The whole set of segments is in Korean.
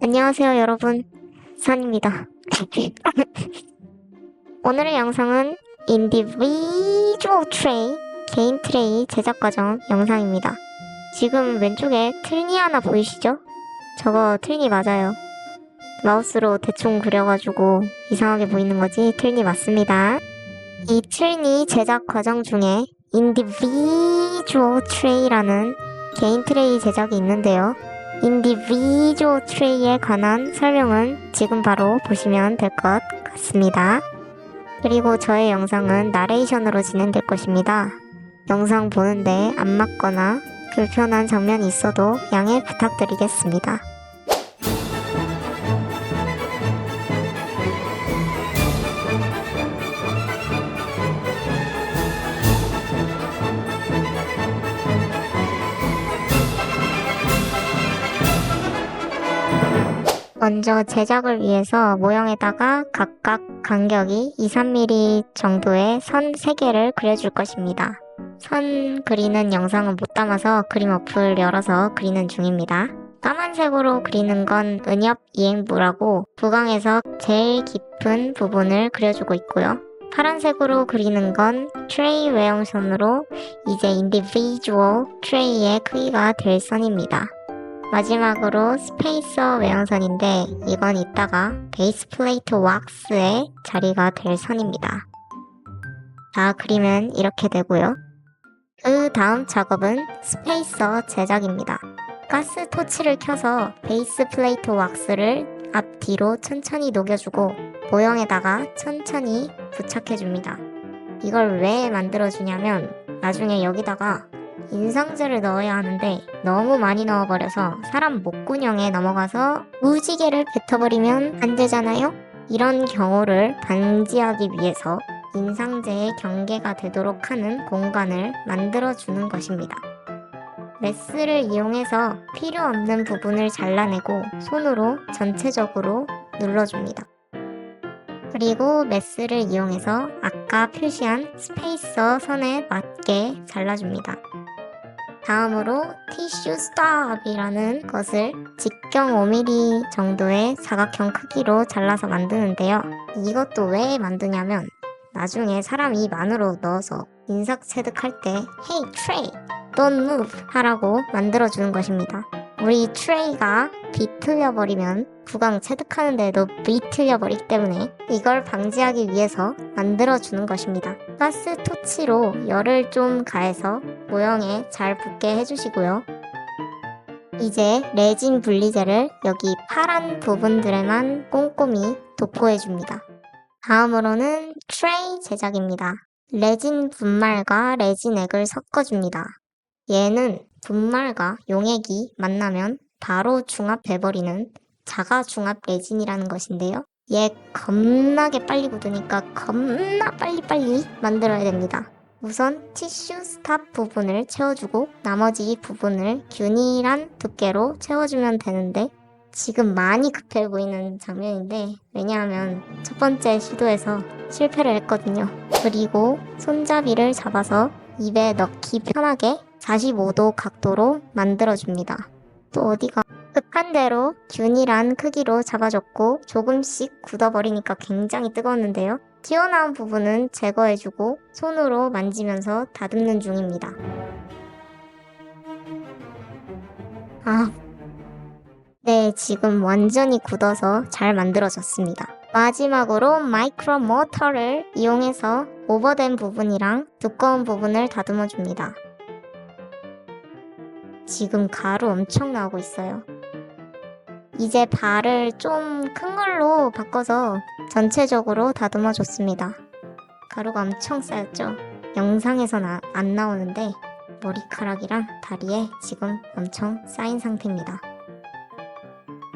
안녕하세요, 여러분. 산입니다. 오늘의 영상은 인디비주얼 트레이, 개인 트레이 제작 과정 영상입니다. 지금 왼쪽에 틀니 하나 보이시죠? 저거 틀니 맞아요. 마우스로 대충 그려가지고 이상하게 보이는 거지 틀니 맞습니다. 이 틀니 제작 과정 중에 인디비주얼 트레이라는 개인 트레이 제작이 있는데요. 인디비주얼 트레이에 관한 설명은 지금 바로 보시면 될 것 같습니다. 그리고 저의 영상은 나레이션으로 진행될 것입니다. 영상 보는데 안 맞거나 불편한 장면이 있어도 양해 부탁드리겠습니다. 먼저 제작을 위해서 모형에다가 각각 간격이 2-3mm 정도의 선 3개를 그려줄 것입니다. 선 그리는 영상은 못 담아서 그림 어플 열어서 그리는 중입니다. 까만색으로 그리는 건 은엽 이행부라고 구강에서 제일 깊은 부분을 그려주고 있고요. 파란색으로 그리는 건 트레이 외형선으로 이제 인디비주얼 트레이의 크기가 될 선입니다. 마지막으로 스페이서 외형선인데 이건 이따가 베이스 플레이트 왁스의 자리가 될 선입니다. 자, 그림은 이렇게 되고요. 그 다음 작업은 스페이서 제작입니다. 가스 토치를 켜서 베이스 플레이트 왁스를 앞뒤로 천천히 녹여주고 모형에다가 천천히 부착해줍니다. 이걸 왜 만들어주냐면 나중에 여기다가 인상제를 넣어야 하는데 너무 많이 넣어버려서 사람 목구멍에 넘어가서 무지개를 뱉어버리면 안 되잖아요? 이런 경우를 방지하기 위해서 인상제의 경계가 되도록 하는 공간을 만들어주는 것입니다. 메스를 이용해서 필요 없는 부분을 잘라내고 손으로 전체적으로 눌러줍니다. 그리고 메스를 이용해서 아까 표시한 스페이서 선에 맞게 잘라줍니다. 다음으로 티슈 스탑이라는 것을 직경 5mm 정도의 사각형 크기로 잘라서 만드는데요. 이것도 왜 만드냐면 나중에 사람이 안으로 넣어서 인삭 체득할 때 Hey Trey, don't move 하라고 만들어주는 것입니다. 우리 트레이가 비틀려버리면 구강 체득하는데도 비틀려버리기 때문에 이걸 방지하기 위해서 만들어주는 것입니다. 가스 토치로 열을 좀 가해서 모형에 잘 붙게 해주시고요. 이제 레진 분리제를 여기 파란 부분들에만 꼼꼼히 도포해줍니다. 다음으로는 트레이 제작입니다. 레진 분말과 레진액을 섞어줍니다. 얘는 분말과 용액이 만나면 바로 중합해버리는 자가 중합 레진이라는 것인데요. 얘 겁나게 빨리 굳으니까 겁나 빨리빨리 만들어야 됩니다. 우선 티슈 스탑 부분을 채워주고 나머지 부분을 균일한 두께로 채워주면 되는데 지금 많이 급해 보이는 장면인데 왜냐하면 첫 번째 시도에서 실패를 했거든요. 그리고 손잡이를 잡아서 입에 넣기 편하게 45도 각도로 만들어줍니다. 또 어디가 급한 대로 균일한 크기로 잡아줬고 조금씩 굳어버리니까 굉장히 뜨거웠는데요. 튀어나온 부분은 제거해주고 손으로 만지면서 다듬는 중입니다. 네, 지금 완전히 굳어서 잘 만들어졌습니다. 마지막으로 마이크로 모터를 이용해서 오버된 부분이랑 두꺼운 부분을 다듬어 줍니다. 지금 가루 엄청 나오고 있어요. 이제 발을 좀 큰 걸로 바꿔서 전체적으로 다듬어 줬습니다. 가루가 엄청 쌓였죠? 영상에선 안 나오는데 머리카락이랑 다리에 지금 엄청 쌓인 상태입니다.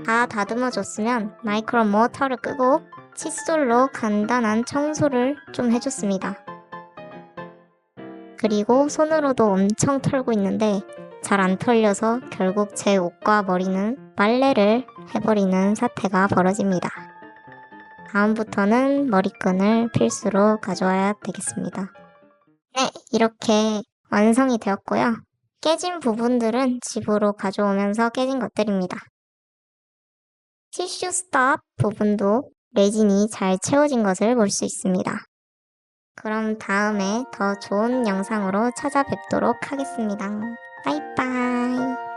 다 다듬어 줬으면 마이크로 모터를 끄고 칫솔로 간단한 청소를 좀 해줬습니다. 그리고 손으로도 엄청 털고 있는데 잘 안 털려서 결국 제 옷과 머리는 빨래를 해버리는 사태가 벌어집니다. 다음부터는 머리끈을 필수로 가져와야 되겠습니다. 네, 이렇게 완성이 되었고요. 깨진 부분들은 집으로 가져오면서 깨진 것들입니다. 티슈 스탑 부분도 레진이 잘 채워진 것을 볼 수 있습니다. 그럼 다음에 더 좋은 영상으로 찾아뵙도록 하겠습니다. 바이바이.